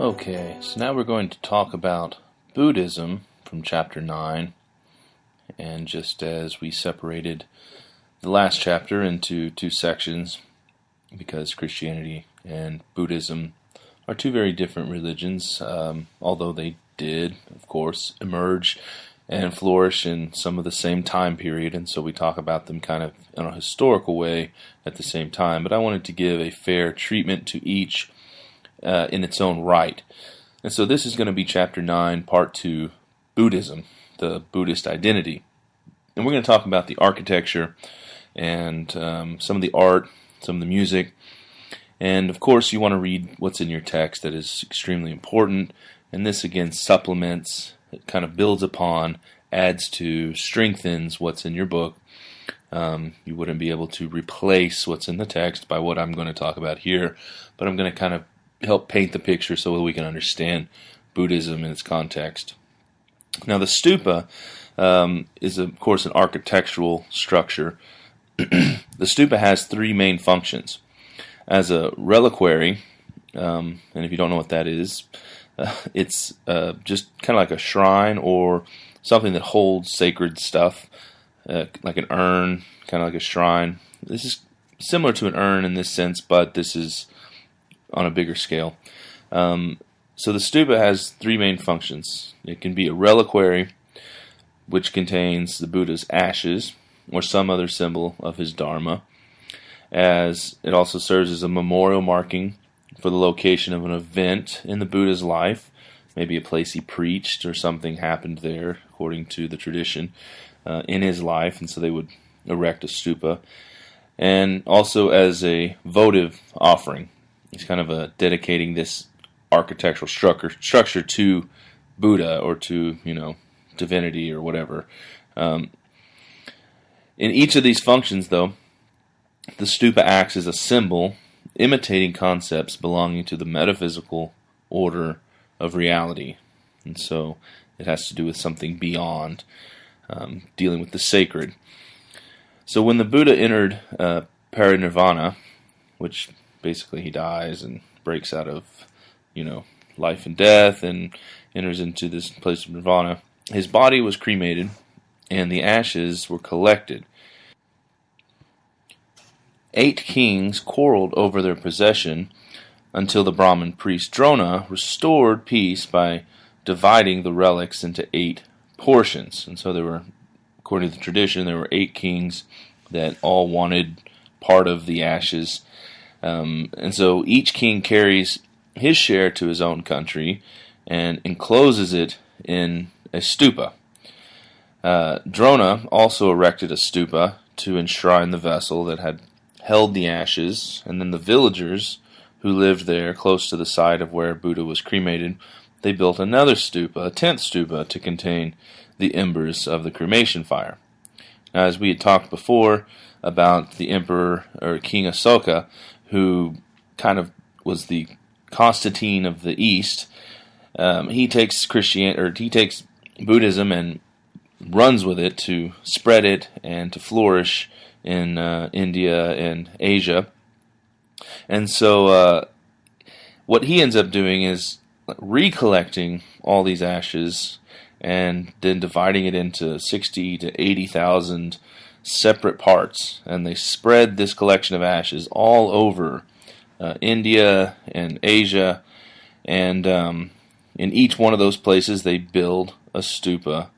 Okay, so now we're going to talk about Buddhism from chapter 9, and just as we separated the last chapter into two sections, because Christianity and Buddhism are two very different religions, although they did, of course, emerge and flourish in some of the same time period, and so we talk about them kind of in a historical way at the same time, but I wanted to give a fair treatment to each in its own right. And so this is going to be Chapter 9, Part 2, Buddhism, the Buddhist identity. And we're going to talk about the architecture and some of the art, some of the music. And of course you want to read what's in your text. That is extremely important. And this again supplements, it kind of builds upon, adds to, strengthens what's in your book. You wouldn't be able to replace what's in the text by what I'm going to talk about here, but I'm going to kind of help paint the picture so that we can understand Buddhism in its context. Now, the stupa is, of course, an architectural structure. The stupa has three main functions. As a reliquary, and if you don't know what that is, it's just kind of like a shrine or something that holds sacred stuff, like an urn, kind of like a shrine. This is similar to an urn in this sense, but this is on a bigger scale. So the stupa has three main functions. It can be a reliquary, which contains the Buddha's ashes or some other symbol of his dharma, as it also serves as a memorial marking for the location of an event in the Buddha's life, maybe a place he preached or something happened there, according to the tradition, in his life, and so they would erect a stupa. And also as a votive offering. He's kind of dedicating this architectural structure to Buddha or to, divinity or whatever. In each of these functions, though, the stupa acts as a symbol, imitating concepts belonging to the metaphysical order of reality. And so it has to do with something beyond, dealing with the sacred. So when the Buddha entered parinirvana, which basically he dies and breaks out of, life and death and enters into this place of nirvana, his body was cremated and the ashes were collected. 8 kings quarreled over their possession until the Brahmin priest Drona restored peace by dividing the relics into 8 portions. And so there were, according to the tradition, there were 8 kings that all wanted part of the ashes. And so each king carries his share to his own country and encloses it in a stupa. Drona also erected a stupa to enshrine the vessel that had held the ashes, and then the villagers who lived there close to the site of where Buddha was cremated, they built another stupa, a 10th stupa, to contain the embers of the cremation fire. Now, as we had talked before about the emperor, or King Asoka, who kind of was the Constantine of the East, he takes Buddhism and runs with it to spread it and to flourish in India and Asia. And so what he ends up doing is recollecting all these ashes and then dividing it into 60 to 80,000 separate parts, and they spread this collection of ashes all over India and Asia, and in each one of those places they build a stupa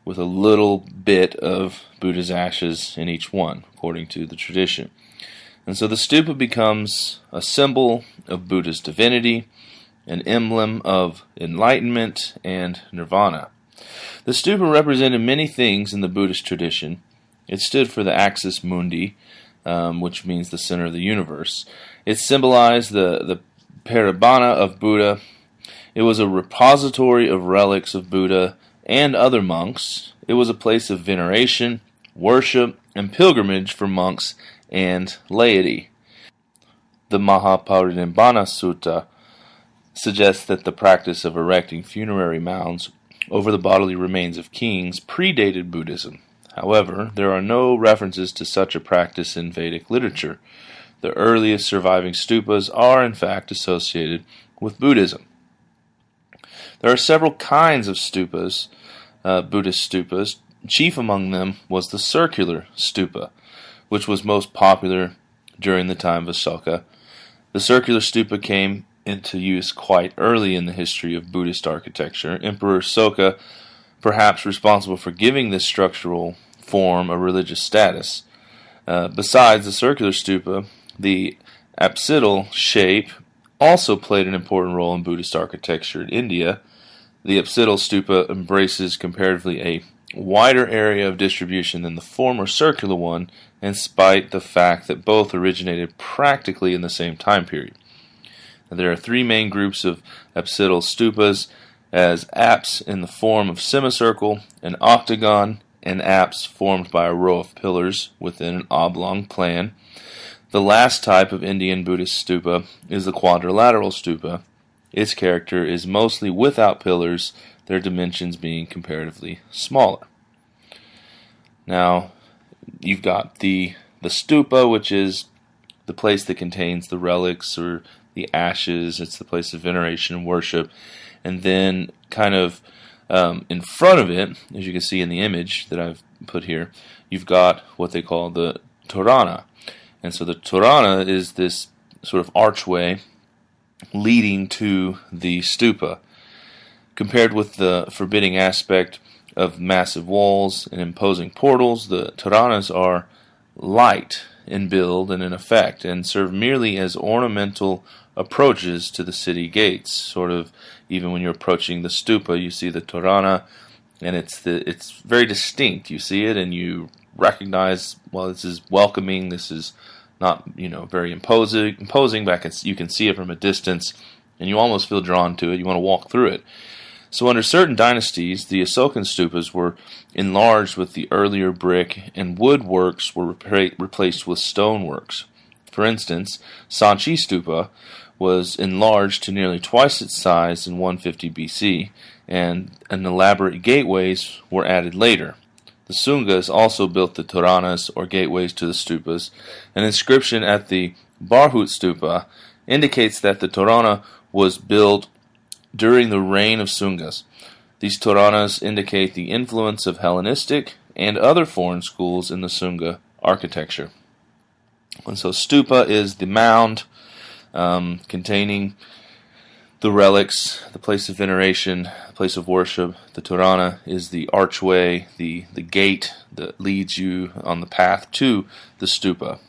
with a little bit of Buddha's ashes in each one, according to the tradition. And so the stupa becomes a symbol of Buddha's divinity, an emblem of enlightenment and nirvana. The stupa represented many things in the Buddhist tradition. It stood for the axis mundi, which means the center of the universe. It symbolized the parabana of Buddha. It was a repository of relics of Buddha and other monks. It was a place of veneration, worship, and pilgrimage for monks and laity. The Mahaparinibbana Sutta suggests that the practice of erecting funerary mounds over the bodily remains of kings predated Buddhism. However, there are no references to such a practice in Vedic literature. The earliest surviving stupas are, in fact, associated with Buddhism. There are several kinds of stupas, Buddhist stupas. Chief among them was the circular stupa, which was most popular during the time of Asoka. The circular stupa came into use quite early in the history of Buddhist architecture. Emperor Asoka, perhaps responsible for giving this structural form a religious status. Besides the circular stupa, the apsidal shape also played an important role in Buddhist architecture in India. The apsidal stupa embraces comparatively a wider area of distribution than the former circular one, in spite the fact that both originated practically in the same time period. Now, there are three main groups of apsidal stupas, as apse in the form of semicircle, an octagon, and apse formed by a row of pillars within an oblong plan. The last type of Indian Buddhist stupa is the quadrilateral stupa. Its character is mostly without pillars, their dimensions being comparatively smaller. Now, you've got the stupa, which is the place that contains the relics or the ashes. It's the place of veneration and worship. And then kind of in front of it, as you can see in the image that I've put here, you've got what they call the Torana. And so the Torana is this sort of archway leading to the stupa. Compared with the forbidding aspect of massive walls and imposing portals, the Toranas are light in build and in effect, and serve merely as ornamental approaches to the city gates. Sort of, even when you're approaching the stupa, you see the Torana, and it's very distinct. You see it, and you recognize, well, this is welcoming. This is not, very imposing, but you can see it from a distance, and you almost feel drawn to it. You want to walk through it. So under certain dynasties, the Asokan stupas were enlarged with the earlier brick, and wood works were replaced with stone works. For instance, Sanchi stupa was enlarged to nearly twice its size in 150 BC, and elaborate gateways were added later. The Sungas also built the Toranas, or gateways to the stupas. An inscription at the Barhut stupa indicates that the Torana was built during the reign of Sungas. These Toranas indicate the influence of Hellenistic and other foreign schools in the Sunga architecture. And so stupa is the mound containing the relics, the place of veneration, the place of worship. The Torana is the archway, the gate that leads you on the path to the stupa.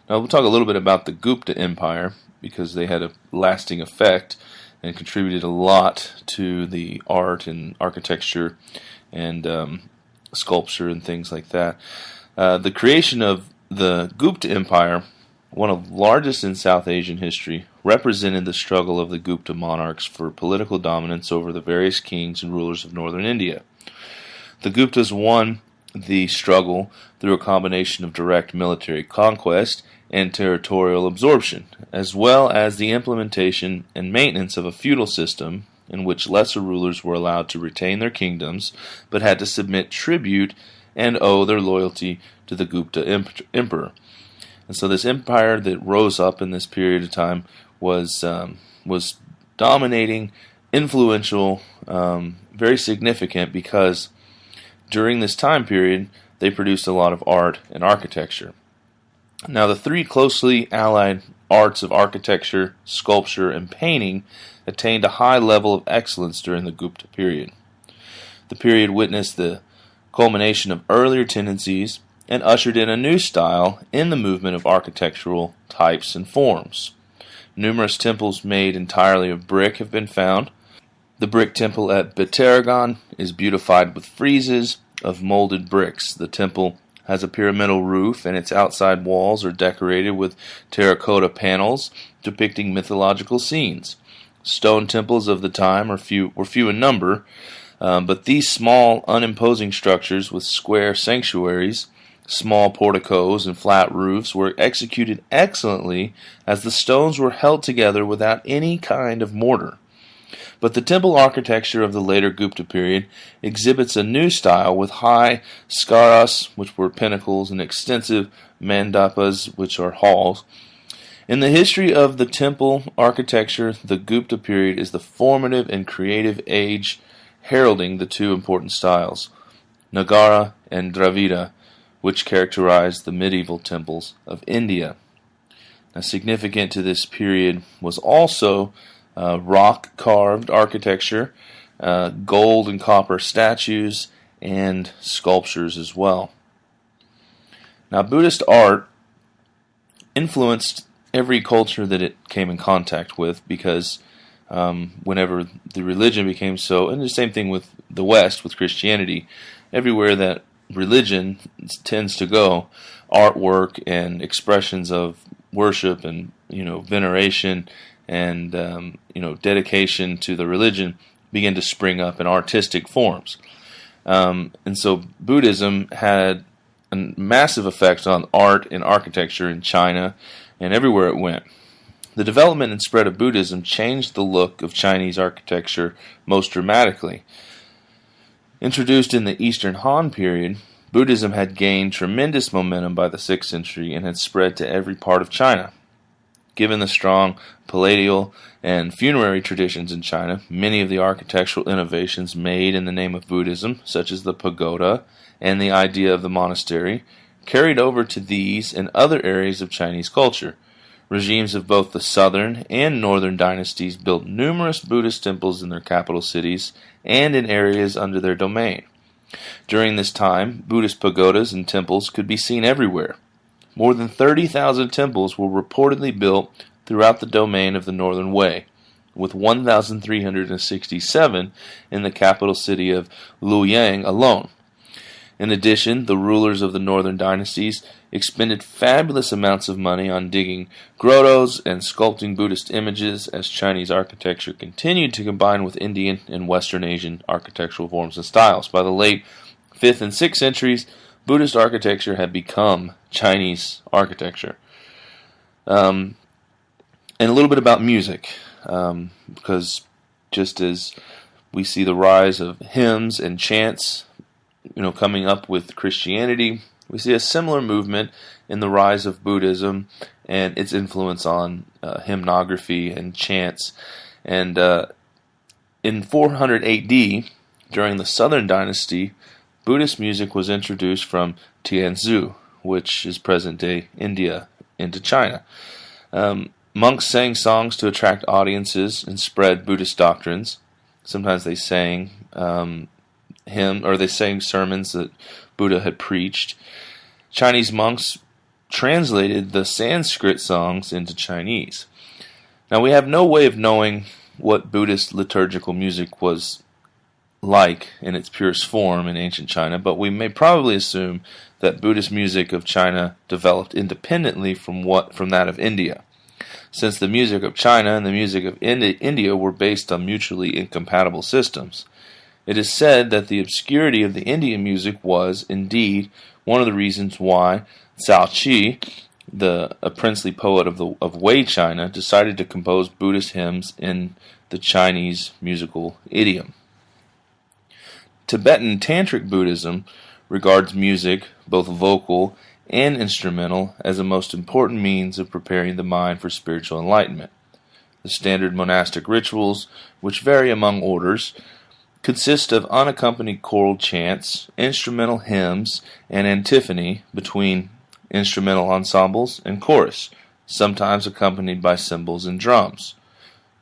Now we'll talk a little bit about the Gupta Empire, because they had a lasting effect and contributed a lot to the art and architecture and sculpture and things like that. The creation of the Gupta Empire, one of the largest in South Asian history, represented the struggle of the Gupta monarchs for political dominance over the various kings and rulers of northern India. The Guptas won the struggle through a combination of direct military conquest and territorial absorption, as well as the implementation and maintenance of a feudal system in which lesser rulers were allowed to retain their kingdoms, but had to submit tribute and owe their loyalty to the Gupta emperor. And so this empire that rose up in this period of time was dominating, influential, very significant, because during this time period they produced a lot of art and architecture. Now, the three closely allied arts of architecture, sculpture, and painting attained a high level of excellence during the Gupta period. The period witnessed the culmination of earlier tendencies and ushered in a new style in the movement of architectural types and forms. Numerous temples made entirely of brick have been found. The brick temple at Bitaragan is beautified with friezes of molded bricks. The temple has a pyramidal roof, and its outside walls are decorated with terracotta panels depicting mythological scenes. Stone temples of the time were few in number, but these small, unimposing structures with square sanctuaries, small porticos, and flat roofs were executed excellently, as the stones were held together without any kind of mortar. But the temple architecture of the later Gupta period exhibits a new style with high skaras, which were pinnacles, and extensive mandapas, which are halls. In the history of the temple architecture, the Gupta period is the formative and creative age, heralding the two important styles, Nagara and Dravida, which characterized the medieval temples of India. Now, significant to this period was also rock-carved architecture, gold and copper statues, and sculptures as well. Now, Buddhist art influenced every culture that it came in contact with, because whenever the religion became so, and the same thing with the West, with Christianity, everywhere that religion tends to go, artwork and expressions of worship and veneration and dedication to the religion begin to spring up in artistic forms. And so Buddhism had a massive effect on art and architecture in China and everywhere it went. The development and spread of Buddhism changed the look of Chinese architecture most dramatically. Introduced in the Eastern Han period, Buddhism had gained tremendous momentum by the 6th century and had spread to every part of China. Given the strong palatial and funerary traditions in China, many of the architectural innovations made in the name of Buddhism, such as the pagoda and the idea of the monastery, carried over to these and other areas of Chinese culture. Regimes of both the southern and northern dynasties built numerous Buddhist temples in their capital cities and in areas under their domain. During this time, Buddhist pagodas and temples could be seen everywhere. More than 30,000 temples were reportedly built throughout the domain of the Northern Wei, with 1,367 in the capital city of Luoyang alone. In addition, the rulers of the northern dynasties expended fabulous amounts of money on digging grottos and sculpting Buddhist images as Chinese architecture continued to combine with Indian and Western Asian architectural forms and styles. By the late 5th and 6th centuries, Buddhist architecture had become Chinese architecture. And a little bit about music, because just as we see the rise of hymns and chants coming up with Christianity, we see a similar movement in the rise of Buddhism and its influence on hymnography and chants. And in 400 AD, during the Southern Dynasty, Buddhist music was introduced from Tianzhu, which is present-day India, into China. Monks sang songs to attract audiences and spread Buddhist doctrines. Sometimes they sang they sang sermons that Buddha had preached. Chinese monks translated the Sanskrit songs into Chinese. Now, we have no way of knowing what Buddhist liturgical music was like in its purest form in ancient China, but we may probably assume that Buddhist music of China developed independently from that of India, since the music of China and the music of India were based on mutually incompatible systems. It is said that the obscurity of the Indian music was, indeed, one of the reasons why Cao Qi, a princely poet of Wei China, decided to compose Buddhist hymns in the Chinese musical idiom. Tibetan Tantric Buddhism regards music, both vocal and instrumental, as a most important means of preparing the mind for spiritual enlightenment. The standard monastic rituals, which vary among orders, consist of unaccompanied choral chants, instrumental hymns, and antiphony between instrumental ensembles and chorus, sometimes accompanied by cymbals and drums.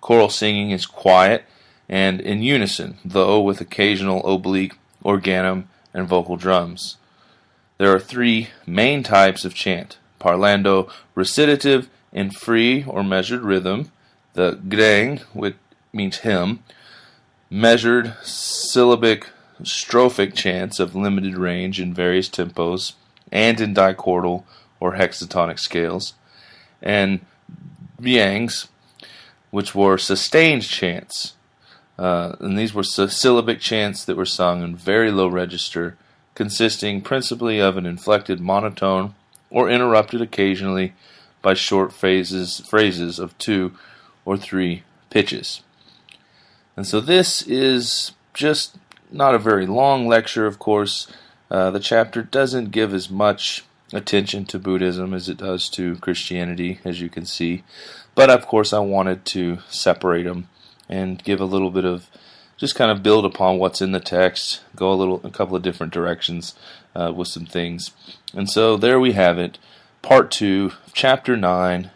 Choral singing is quiet and in unison, though with occasional oblique organum and vocal drums. There are 3 main types of chant: parlando recitative in free or measured rhythm, the greng, which means hymn, measured syllabic strophic chants of limited range in various tempos and in dichordal or hexatonic scales, and biangs, which were sustained chants. And these were syllabic chants that were sung in very low register, consisting principally of an inflected monotone or interrupted occasionally by short phrases of 2 or 3 pitches. And so this is just not a very long lecture, of course. The chapter doesn't give as much attention to Buddhism as it does to Christianity, as you can see. But of course I wanted to separate them and give a little bit of, just kind of build upon what's in the text, go a couple of different directions with some things. And so there we have it, part 2, chapter 9,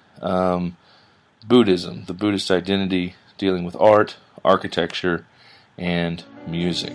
Buddhism, the Buddhist identity, dealing with art, architecture, and music.